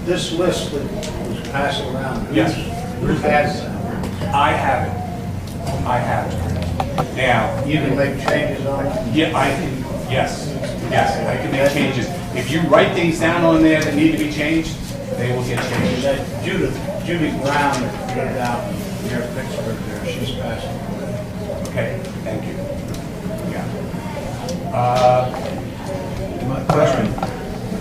This list that was passed around, who Yes. has that? I have it. I have it. Now, You can make changes on it? yeah, I can, yes, I can make changes. If you write things down on there that need to be changed, they will get changed. That Judy Brown that lived out near Pittsburgh there, she's passed away. Okay, thank you. Yeah. My question,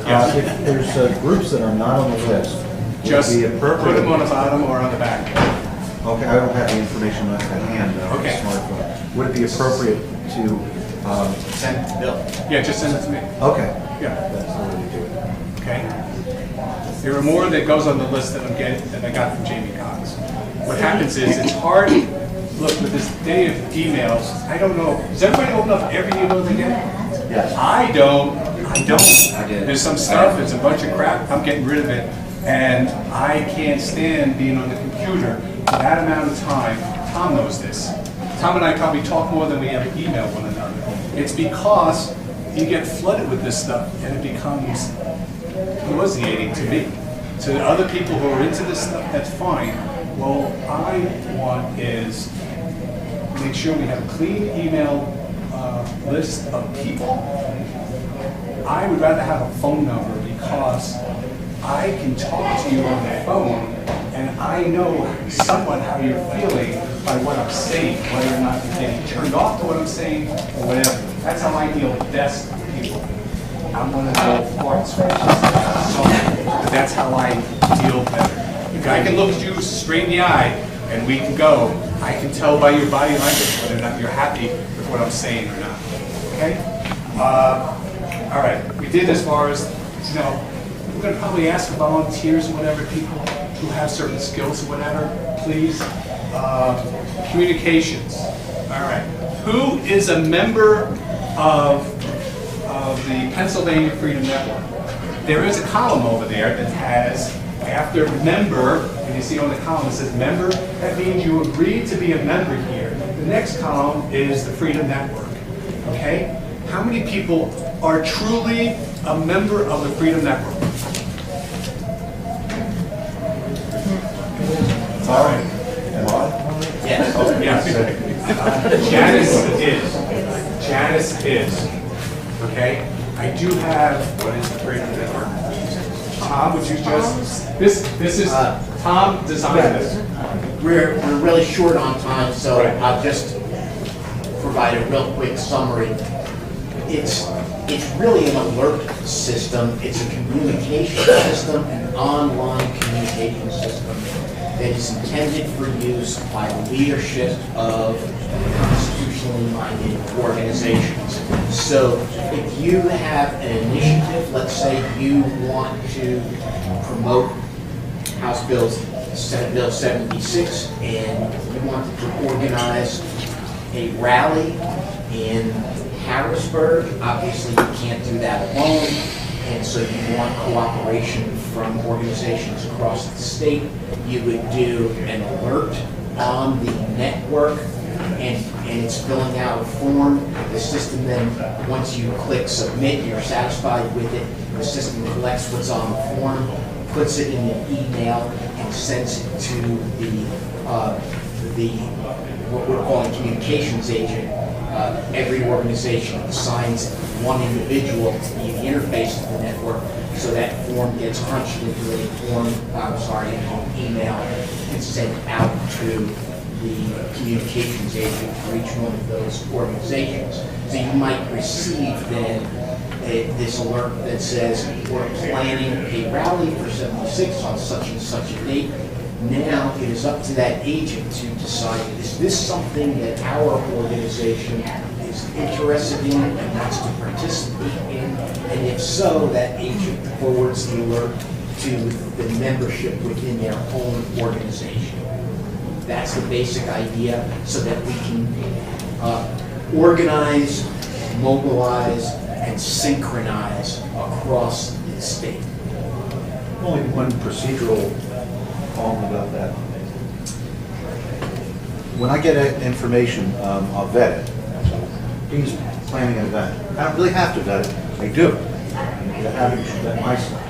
Yes. if there's groups that are not on the list, would Just it be put appropriate? them on the bottom or on the back. Okay, I don't have the information at hand, on the Okay. smartphone. Would it be appropriate to, Send to Bill. Yeah, just send it to me. okay, Yeah, that's the way to do it. okay. There are more that goes on the list that I'm getting, that I got from Jamie Cox. What happens is, it's hard, look, with this day of emails, I don't know, does everybody open up every email they get? Yes. I don't. I did. There's some stuff, it's a bunch of crap, I'm getting rid of it, and I can't stand being on the computer for that amount of time. Tom knows this. Tom and I probably talk more than we ever email one another. It's because you get flooded with this stuff, and it becomes nauseating to me. To other people who are into this stuff, that's fine. Well, I want is make sure we have a clean email list of people. I would rather have a phone number because I can talk to you on the phone and I know somewhat how you're feeling by what I'm saying, whether or not you're getting turned off to what I'm saying or whatever. That's how I deal with desperate people. I'm one of the parts, but that's how I deal better. If I can look at you straight in the eye and we can go, I can tell by your body language whether or not you're happy with what I'm saying or not. Okay? All right, we did as far as, you know, we're going to probably ask for volunteers or whatever, people who have certain skills or whatever, please. Communications. All right. Who is a member of the Pennsylvania Freedom Network? There is a column over there that has, after member, and you see on the column it says member, that means you agreed to be a member here. The next column is the Freedom Network. Okay? How many people are truly a member of the Freedom Network? All right. Yes. Yes. Janice is. Okay? I do have, what is the Freedom Network? Tom, would you just, this is, Tom designed this. We're really short on time, so Right. I'll just provide a real quick summary. It's really an alert system. It's a communication system, an online communication system that is intended for use by the leadership of constitutionally minded organizations. So if you have an initiative, let's say you want to promote House Bill, Senate Bill 76, and you want to organize a rally in Harrisburg, obviously you can't do that alone, and so you want cooperation from organizations across the state. You would do an alert on the network, and it's filling out a form. The system then, once you click submit, you're satisfied with it, the system collects what's on the form, puts it in an email, and sends it to the what we're calling communications agent. Every organization assigns one individual to be the interface to the network, so that form gets crunched into an email and sent out to the communications agent for each one of those organizations. So you might receive then this alert that says, we're planning a rally for 76 on such and such a date. Now it is up to that agent to decide, is this something that our organization is interested in and wants to participate in? And if so, that agent forwards the alert to the membership within their own organization. That's the basic idea, so that we can organize, mobilize, and synchronize across the state. Only one procedural problem about that. When I get information, I'll vet it. So he's planning an event. I don't really have to vet it. I do. I have to vet my stuff.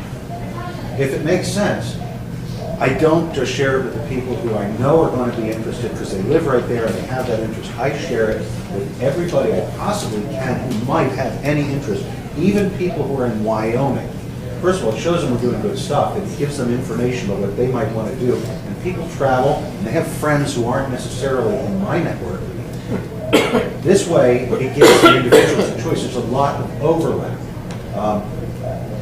if it makes sense, I don't just share it with the people who I know are going to be interested because they live right there and they have that interest. I share it with everybody I possibly can who might have any interest, even people who are in Wyoming. First of all, it shows them we're doing good stuff. It gives them information about what they might want to do. And people travel, and they have friends who aren't necessarily in my network. This way, it gives the individuals a choice. There's a lot of overlap.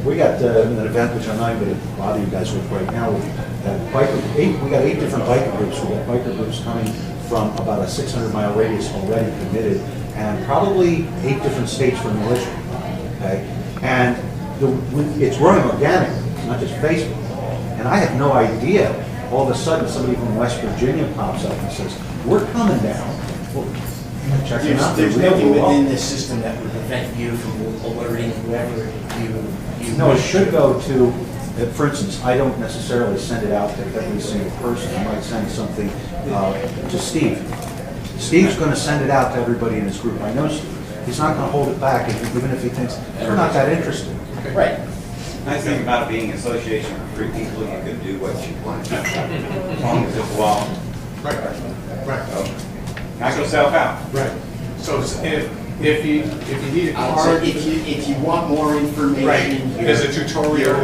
We got an event, which I'm not going to bother you guys with right now. We got 8 different biker groups. We got biker groups coming from about a 600-mile radius already committed, and probably 8 different states for militia. Okay, and it's growing organically, not just Facebook. And I have no idea. All of a sudden, somebody from West Virginia pops up and says, "We're coming down." Well, check it out. There's They're nothing real well. within this system that would prevent you from alerting whoever you. No, it should go to, for instance, I don't necessarily send it out to every single person. I might send something to Steve. Steve's going to send it out to everybody in his group. I know Steve. He's not going to hold it back, even if he thinks they're not that interested. Right. Nice thing about being an association of free people, you can do what you want. As long as it's well. Right. Knock yourself out. Right. So if you need a So card, if you want more information. right, there's a tutorial.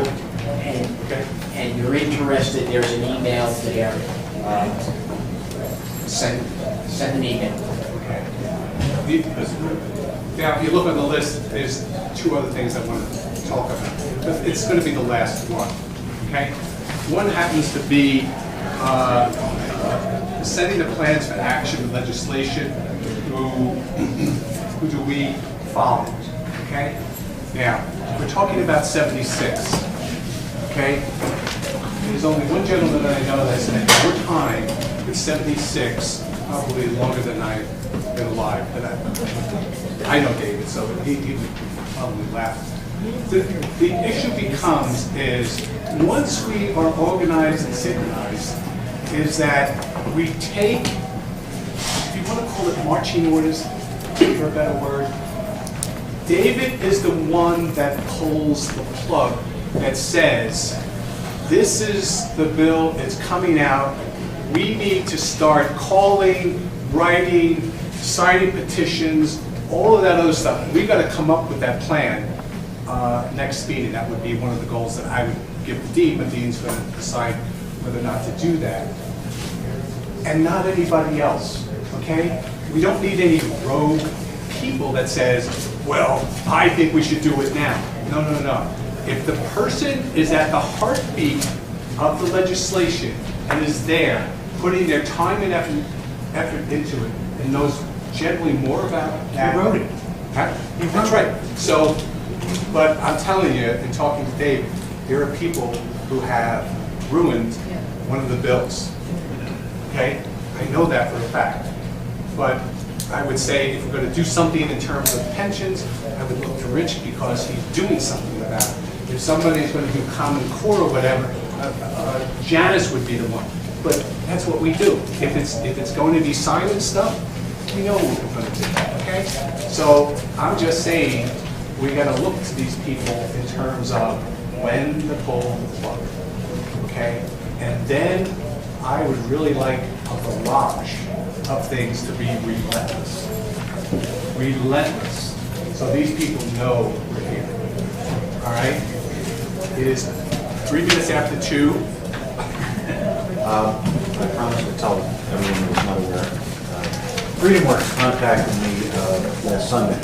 Okay. And you're interested, there's an email there. Send an email. Now, if you look on the list, there's 2 other things I want to talk about. But it's going to be the last one, okay? One happens to be setting the plans for action and legislation. Who do we follow, okay? Now, we're talking about 76, okay? There's only one gentleman that I know that spent more time with 76, probably longer than I've been alive. But I know David, so he would probably laugh. The issue becomes is, once we are organized and synchronized, is that we take, if you want to call it marching orders, for a better word, David is the one that pulls the plug that says, this is the bill, it's coming out, we need to start calling, writing, signing petitions, all of that other stuff. We've got to come up with that plan next meeting. That would be one of the goals that I would give the dean, but the dean's going to decide whether or not to do that. And not anybody else, okay? We don't need any rogue people that says, well, I think we should do it now. No. If the person is at the heartbeat of the legislation and is there, putting their time and effort into it, and knows generally more about that. You wrote it. Huh? That's right. So, but I'm telling you, in talking to Dave, there are people who have ruined one of the bills. Okay? I know that for a fact. But I would say if we're going to do something in terms of pensions, I would look to Rich because he's doing something about it. If somebody is going to do Common Core or whatever, Janice would be the one. But that's what we do. If it's going to be silent stuff, we know what we're going to do. Okay? So I'm just saying we got to look to these people in terms of when to pull the plug. Okay? And then I would really like a barrage of things to be relentless. Relentless. So these people know we're here. All right? It is 3 minutes after 2. I promised to tell everyone who was not aware. FreedomWorks contacted me last Sunday.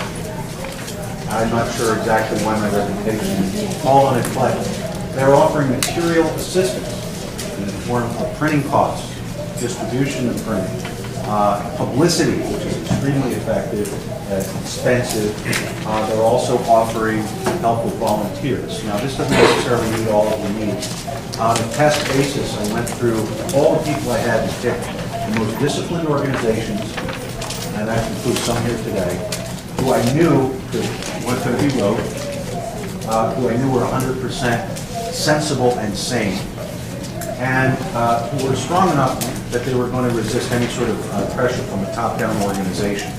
I'm not sure exactly why my reputation is fallen in play. They're offering material assistance in the form of printing costs, distribution and printing, publicity, which is extremely effective, expensive. They're also offering help with volunteers. Now, this doesn't necessarily meet all of the needs. On a test basis, I went through all the people I had to pick the most disciplined organizations, and that includes some here today, who I knew what could be wrote, who I knew were 100% sensible and sane, and who were strong enough that they were going to resist any sort of pressure from a top-down organization.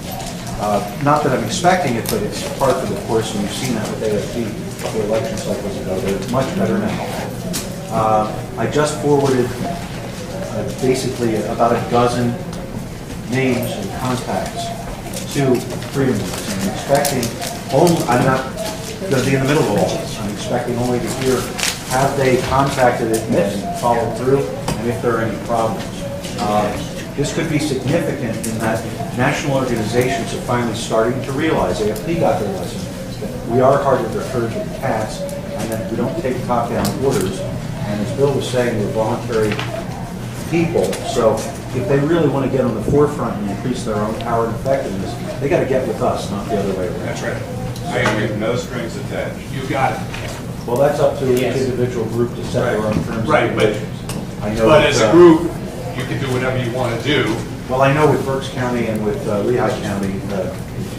Not that I'm expecting it, but it's part of the course, and you've seen that with AFD a couple election cycles ago. They're much better now. I just forwarded basically about a dozen names and contacts to Freedom Works. I'm expecting, I'm not going to be in the middle of all this. I'm expecting only to hear, have they contacted it and followed through, and if there are any problems. This could be significant in that national organizations are finally starting to realize, AFP got their lesson, that we are hard with their courage and cats, and that we don't take top-down orders. And as Bill was saying, we're voluntary people, so if they really want to get on the forefront and increase their own power and effectiveness, they got to get with us, not the other way around. That's right. I agree, no strings attached. You got it. Well, that's up to each Yes. individual group to set their own terms Right, and but- conditions. I know But that, as a group, you can do whatever you want to do. Well, I know with Berks County and with Lehigh County,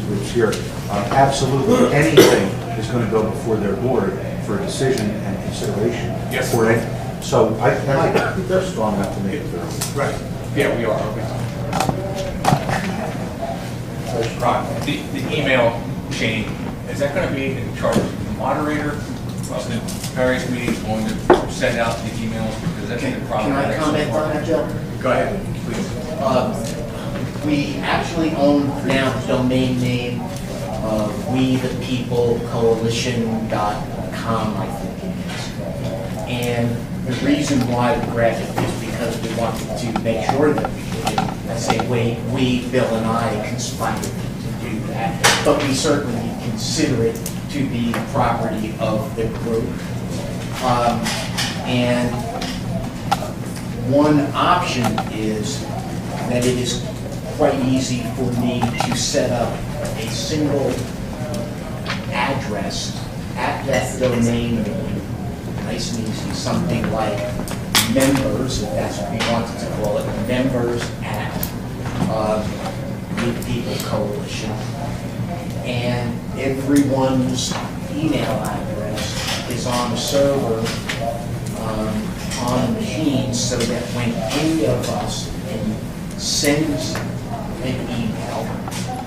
groups here, absolutely anything is going to go before their board for a decision and consideration. Yes. For it. So I think they're strong enough to make it through. Right. Yeah, we are, okay. Ron, the email chain, is that going to be in charge of the moderator of the various meetings going to send out the emails? Because that's Can the problem. I comment on that, Joe? Go ahead, please. We actually own now the domain name We the People Coalition.com, I think it is. And the reason why we grabbed it is because we wanted to make sure that we did. I say we, Bill and I conspired to do that, but we certainly consider it to be the property of the group. And one option is that it is quite easy for me to set up a single address at that domain name, nice and easy, something like members, if that's what we wanted to call it, members at We the People Coalition. And everyone's email address is on the server, on the machine, so that when any of us sends an email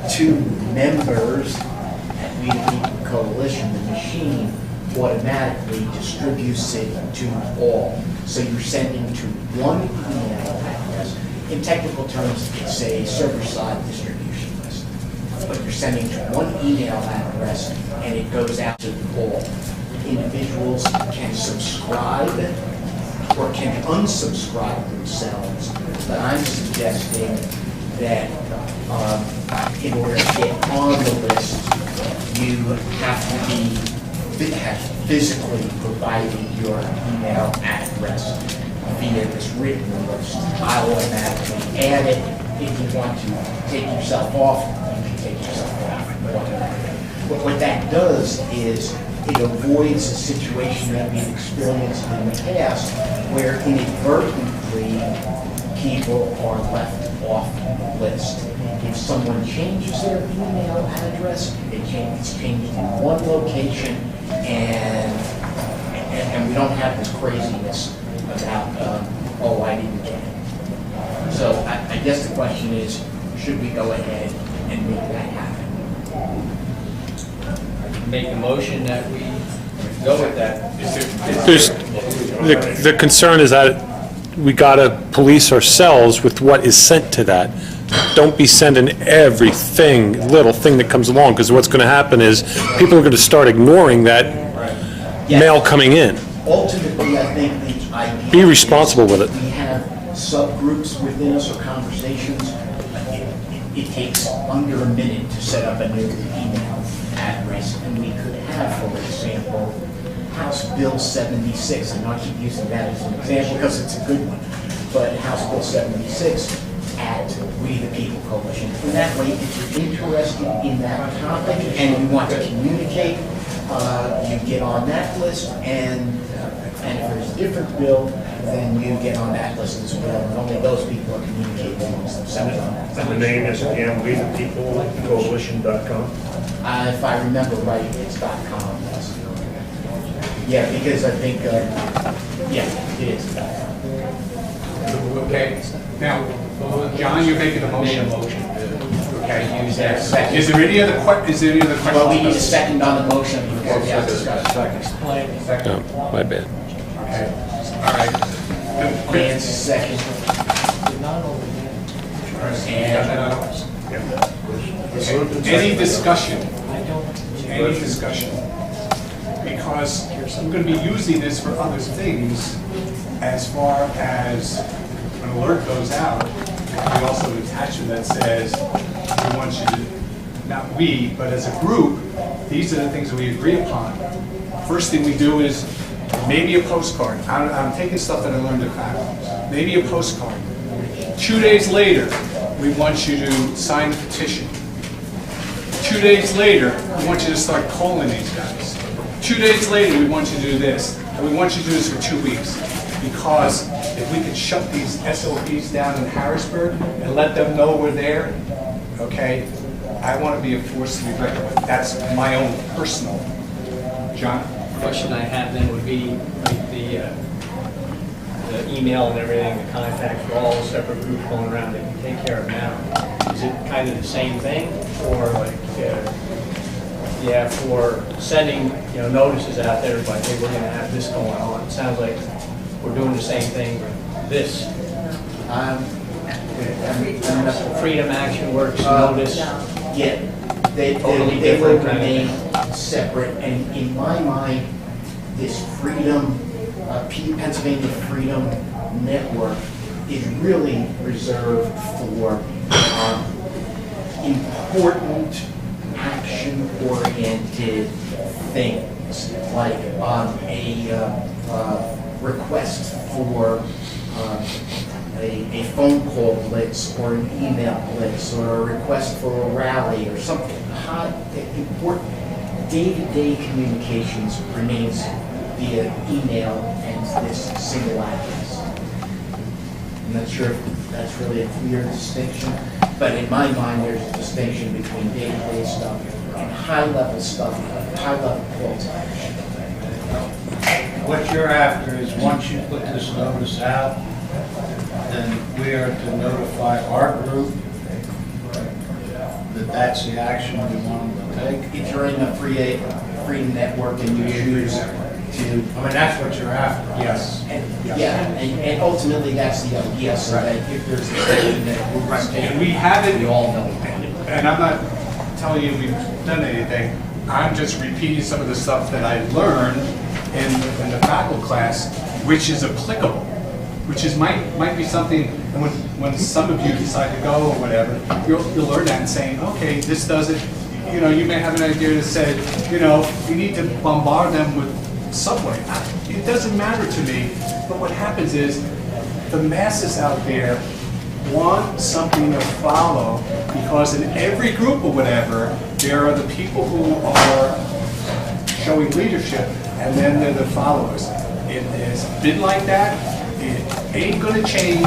to members at We the People Coalition, the machine automatically distributes it to all. So you're sending to one email address. In technical terms, it's a server-side distribution list. But you're sending to one email address, and it goes out to all. Individuals can subscribe or can unsubscribe themselves, but I'm suggesting that in order to get on the list, you have to be physically providing your email address via this written list. I'll automatically add it. If you want to take yourself off, you can take yourself off. But what that does is it avoids a situation that we've experienced in the past where inadvertently people are left off the list. If someone changes their email address, it's changed in one location, and we don't have this craziness about, oh, I didn't get it. So I guess the question is, should we go ahead and make that happen? Make a motion that we go with that. The concern is that we gotta police ourselves with what is sent to that. Don't be sending little thing that comes along, because what's gonna happen is people are gonna start ignoring that mail coming in. Ultimately, I think the idea Be responsible is with it. We have subgroups within us or conversations. It takes under a minute to set up a new email address, and we could have, for example, House Bill 76, and I keep using that as an example because it's a good one, but House Bill 76 at We the People Coalition. And that way, if you're interested in that topic and you want to communicate, you get on that list, and if there's a different bill, then you get on that list as well, and only those people are communicating amongst themselves on that. And the name is again, We the People Coalition.com. If I remember right, it's .com. Yeah, because I think, yeah, it is. Okay, now, John, you're making a motion. Okay, Is there a second? is there any other questions? Well, we need a second on the motion before we have discussion. No, my bad. Okay. All right. Dan's second. Any discussion? Any discussion? Because I'm going to be using this for other things as far as an alert goes out. We also attach it that says, we want you to, not we, but as a group, these are the things that we agree upon. First thing we do is maybe a postcard. I'm taking stuff that I learned at faculty. Maybe a postcard. 2 days later, we want you to sign the petition. 2 days later, we want you to start calling these guys. 2 days later, we want you to do this. And we want you to do this for 2 weeks. Because if we could shut these SOPs down in Harrisburg and let them know we're there, okay, I want to be a force to be reckoned with. That's my own personal. John? Question I have then would be like the email and everything, the contacts for all the separate groups going around that you take care of now. Is it kind of the same thing, or like, yeah, for sending, notices out there, like, hey, we're going to have this going on? It sounds like we're doing the same thing with this. Freedom Action Works notice. Yeah, they Totally they will different kind of remain separate, and in my mind, this Freedom, Pennsylvania Freedom Network is really reserved for important action-oriented things, like a request for a phone call blitz or an email blitz or a request for a rally or something. Important day-to-day communications remains via email and this single address. I'm not sure if that's really a clear distinction, but in my mind, there's a distinction between day-to-day stuff and high-level stuff, high-level call to action. What you're after is, once you put this notice out, then we are to notify our group that that's the action we want them to take. If you're in the Freedom Network and you choose to, I mean, that's what you're after. Yes. and ultimately, that's the idea, so that if there's a decision that we're Right, taking, and we haven't, we all know. and I'm not telling you we've done anything, I'm just repeating some of the stuff that I learned in the faculty class, which is applicable, which is might be something, and when some of you decide to go or whatever, you'll learn that and saying, okay, this does it, you may have an idea that said, you need to bombard them with subway. It doesn't matter to me, but what happens is, the masses out there want something to follow, because in every group or whatever, there are the people who are showing leadership, and then they're the followers. It has been like that. It ain't gonna change.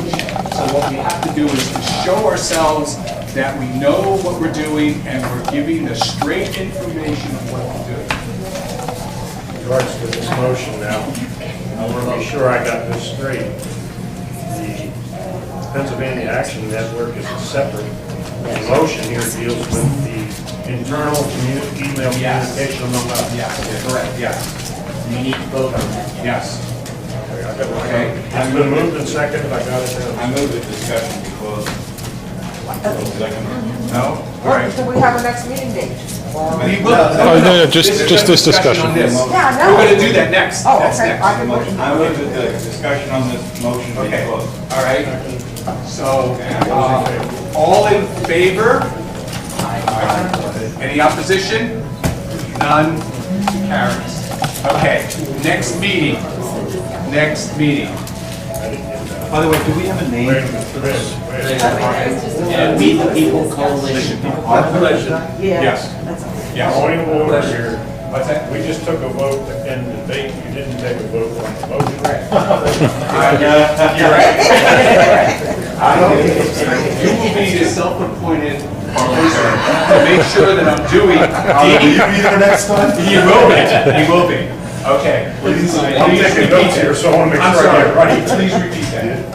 So what we have to do is to show ourselves that we know what we're doing, and we're giving the straight information of what we're doing. In regards to this motion now, I want to be sure I got this straight. The Pennsylvania Action Network is separate. The motion here deals with the internal email Yes. communication among us. Yes, correct, yes, You need to vote on that. yes. Okay. It's been moved and seconded, I got it I down. move the discussion be closed. No? All right. Do we have a next meeting date? We will. no, just this discussion. on this. Yeah, I know. We're gonna do that next. Oh, That's okay. next. I've been waiting. I move that the discussion on this motion be Okay, closed. all right. So, all in favor? Any opposition? None? Carries. Okay, next meeting. Next meeting. By the way, do we have a name Wait, for this? We the People Coalition. Yeah. Yes. That's all. Yes. Point of order here. What's that? We just took a vote to end the debate. You didn't take a vote on the motion. You're right. You will be the self-appointed officer to make sure that I'm doing. Will you be there next time? He will be. He will be. Okay. Please I'm taking notes here, so I want to make I'm sure I get it sorry. right. Please repeat that.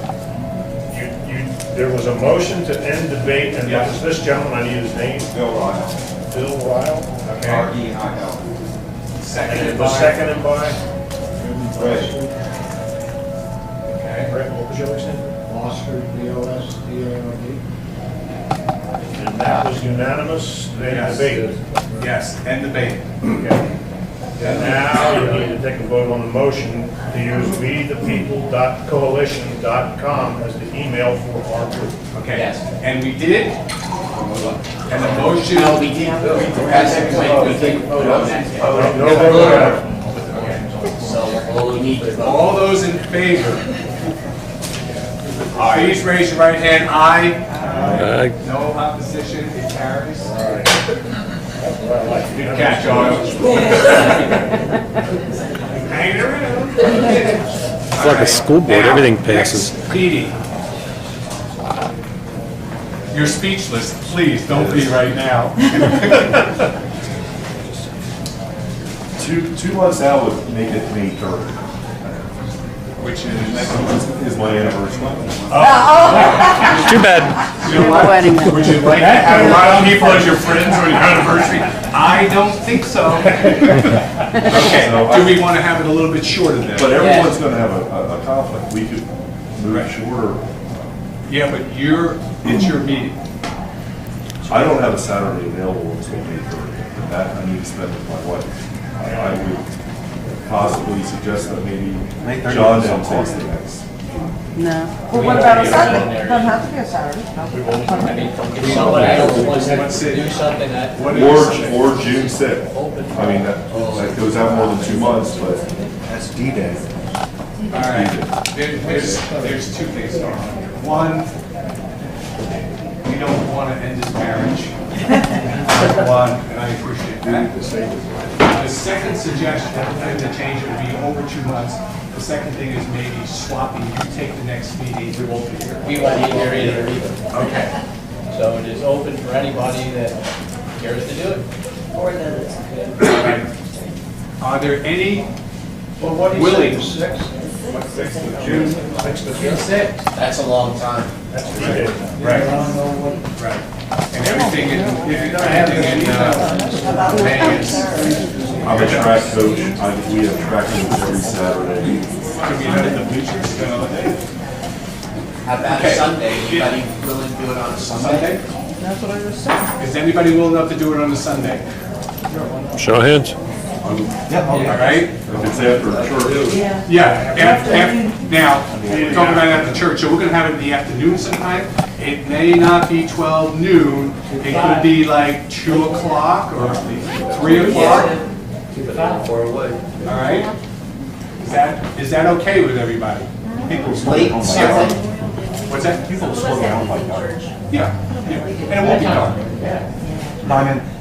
There was a motion to end debate, and that was this gentleman, I need his name, Bill Ryle, Bill Ryle. Okay. R-E-I-L. And Seconded it was by. seconded by, Right. was unanimous, then Yes. debated. Yes, and debate. Okay. And now you need to take a vote on the motion to use wethepeople.coalition.com as the email for our group. Okay. Yes. And we did, and the motion. No, we did, at that point, we didn't vote on that. No vote on it. So, all we need to vote. All those in favor? Please raise your right hand. Aye. No opposition, it carries. Good catch, Arnold. Hanging around. It's like a school board, Now, everything passes. next, Petey. You're speechless. Please, don't be right now. 2 months out would make it May 3rd. Which Is my anniversary. Too bad. Would you like to have a lot of people as your friends on your anniversary? I don't think so. Okay, do we want to have it a little bit shorter then? But everyone's going to have a conflict. We could move shorter. Yeah, but it's your meeting. I don't have a Saturday available until May 3rd. And that I need to spend with my wife. I would possibly suggest that maybe John then takes the next. No. Well, what about a Sunday? It doesn't have to be a Saturday. I mean, if somebody else wants to do something that. What did you say? Or June 6th. I mean, that goes out more than 2 months, but That's D-Day. All right, there's 2 things going on here. One, we don't want to end this marriage. One, and I appreciate that. The second suggestion, and the change would be over 2 months. The second thing is maybe swapping, you take the next meeting. We won't be here. We won't be here either. Okay. So it is open for anybody that cares to do it. Or the, All right. Are there any Well, what do you say, the 6th? June? That's a long time. That's 3 days. Right. Right. And everything in May is. I'm a track coach. We have track coach every Saturday. Can we have the bleachers? How about Okay. Sunday? Anybody willing to do it on a Sunday? Sunday? that's what I was saying. Is anybody willing enough to do it on a Sunday? Show of hands. All right? If it's after church, Yeah, now, we're talking about after church, so we're gonna have it in the afternoon sometime. It may not be 12 noon, it could be like 2 o'clock or 3 o'clock. All right? Is that okay with everybody? Late Sunday? What's that? People slow down like that. Yeah, and it won't be dark.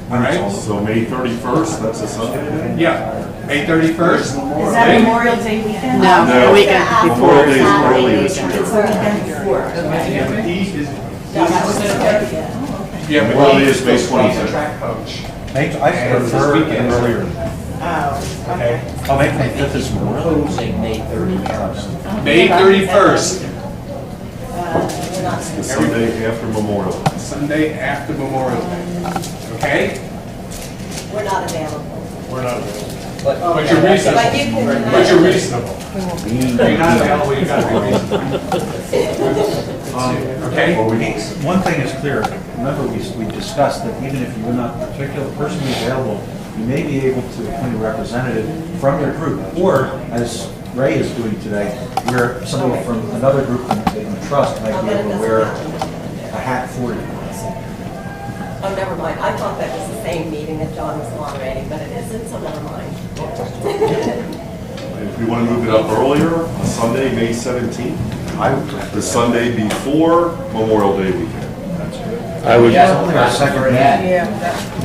All right? so May 31st, that's a Sunday then? Yeah, May 31st. Is that Memorial Day weekend? No, The weekend before. Memorial Day is early this It's the year. weekend before. Yeah, but he is, That was the yeah, but Memorial Day he's is May he's a 25th. track coach. I prefer earlier. Oh, Okay. Oh, May 25th is Memorial. Proposing May 31st. May 31st, The Sunday after Memorial. Sunday after Memorial Day. Okay? We're not available. We're not. But you're reasonable. But you can- But you're reasonable. You're not available, you gotta be reasonable. Okay? Well, one thing is clear, remember we discussed that even if you're not particularly personally available, you may be able to appoint a representative from your group, or, as Ray is doing today, where somebody from another group that you trust might be able to wear a hat for you. Oh, never mind. I thought that was the same meeting that John was moderating, but it isn't, so never mind. If we want to move it up earlier, Sunday, May 17th, the Sunday before Memorial Day weekend. I would, Yeah. Only our second meeting. Yeah,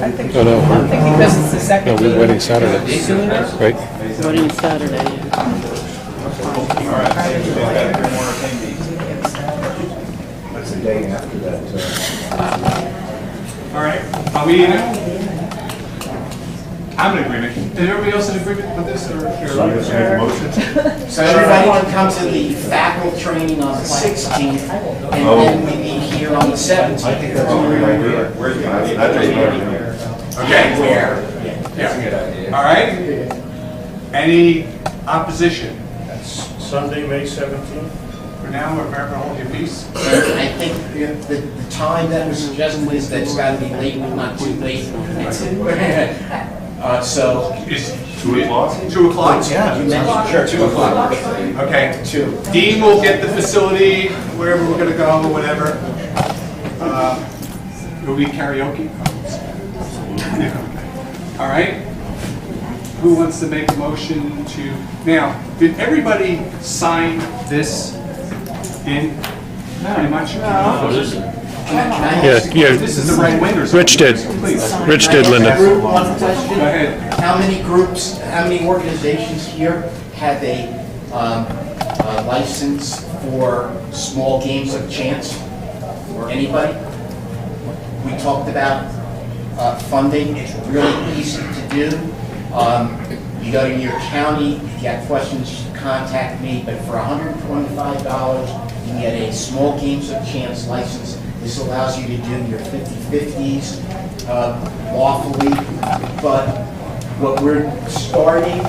I think, no, no, I think because it's the no, second we're meeting. wedding Saturday, right? Voting Saturday. That's the day after that. All right, are we in it? I'm in agreement. Is everybody else in agreement with this, or? So I guess make a motion. So everybody can come to the faculty training on the 16th, and then we meet here on the 17th. I think that's a great idea. That doesn't matter. Okay? Yeah. All right? Any opposition? Sunday, May 17th? For now or forever hold your peace? I think the time that was suggested is that it's gotta be late, but not too late. So. Is 2 o'clock? 2 o'clock? Yeah. You mentioned, sure, 2 o'clock. Okay. 2. Dean will get the facility, wherever we're gonna go, or whatever. Will we karaoke? Yeah. All right. Who wants to make a motion to, now, did everybody sign this in? Pretty much? Yeah, This is the right way or something? Rich did. Please. Rich did, Linda. One question. Go ahead. How many groups, how many organizations here have a license for small games of chance? Anybody? We talked about funding. It's really easy to do. You go to your county, if you have questions, contact me, but for $125, you can get a small games of chance license. This allows you to do your 50/50s lawfully, but what we're starting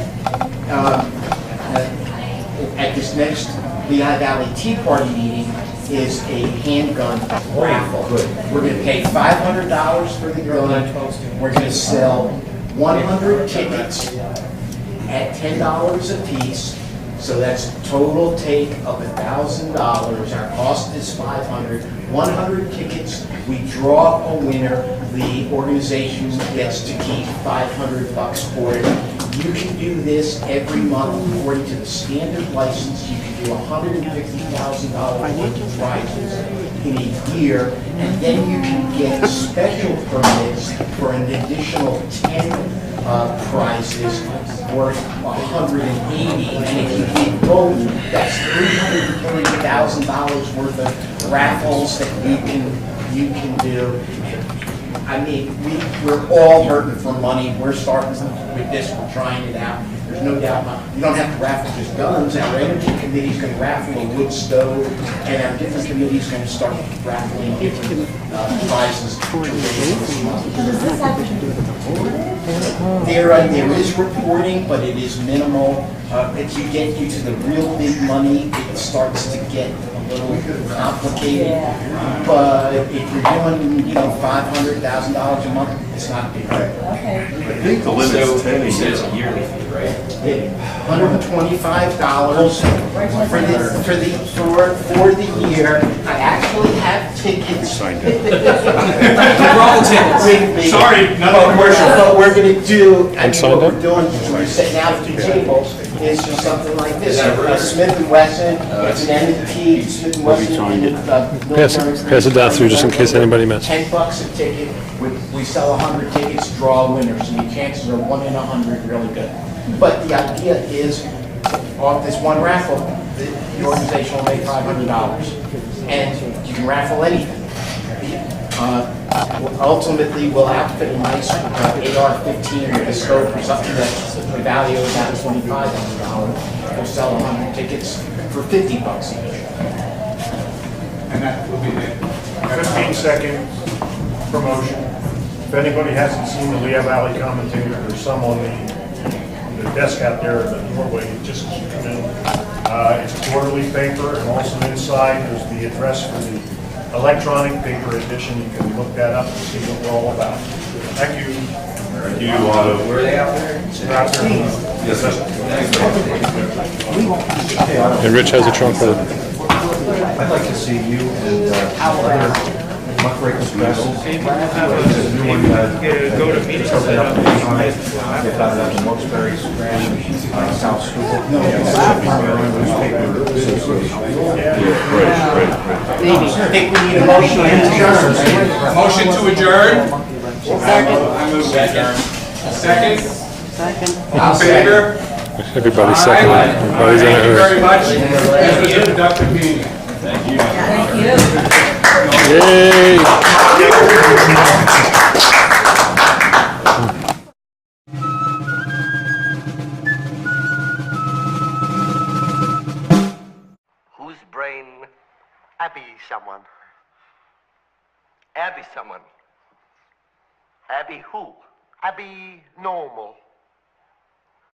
at this next Lehigh Valley Tea Party meeting is a handgun raffle. We're going to pay $500 for the gun. We're going to sell 100 tickets at $10 a piece. So that's total take of $1,000. Our cost is $500. 100 tickets. We draw a winner. The organization gets to keep $500 for it. You can do this every month according to the standard license. You can do $150,000 worth of prizes in a year, and then you can get special permits for an additional 10 prizes worth $180. And if you did both, that's $330,000 worth of raffles that you can do. I mean, we're all hurting for money. We're starting with this, we're trying it out. There's no doubt about it. You don't have to raffle just guns. Our energy committee's going to raffle a wood stove, and our different committee's going to start raffling different prizes to raise this money. Does this have to do with the board? There is reporting, but it is minimal. If you get to the real big money, it starts to get a little complicated. But if you're doing, $500,000 a month, it's not big. I think the limit's 10 a year. It's a yearly fee, right? $125 for the year. I actually have tickets. Signed it. With me. Sorry, not a commercial. What we're gonna do, I mean, signed what up? we're doing, we're setting out a few tables, is just something like this. Smith and Wesson, it's an M&T, Smith and Wesson. Pass it down through just in case anybody missed. $10 a ticket, we sell 100 tickets, draw winners, and your chances are 1 in 100 really good. But the idea is, off this one raffle, the organization will make $500. And you can raffle anything. Ultimately, we'll outfit a nice AR-15 with a scope or something that's the value of about $2,500. We'll sell 100 tickets for $50 each. And that will be it. 15-second promotion. If anybody hasn't seen the Lehigh Valley Commentator, there's some on the desk out there in the doorway, just come in. It's a quarterly paper, and also inside there's the address for the electronic paper edition. You can look that up and see what we're all about. Thank you. Thank you, Otto. Where are they out there? They're out there. Yes, sir. And Rich has a trunk for I'd like to see you and other muckrakers presses. New one, Go to meetings. open up the time. They've got it up in Wilkes-Barre, South Schuylkill. Newspaper Association. I think we need a motion to adjourn. Motion to adjourn? Second. I move to adjourn. Second? All in favor? everybody Aye. second. Everybody's in a Thank you hurry. very much. This was a productive meeting. Thank you. Yay! Whose brain? Abby someone. Abby someone. Abby who? Abby normal.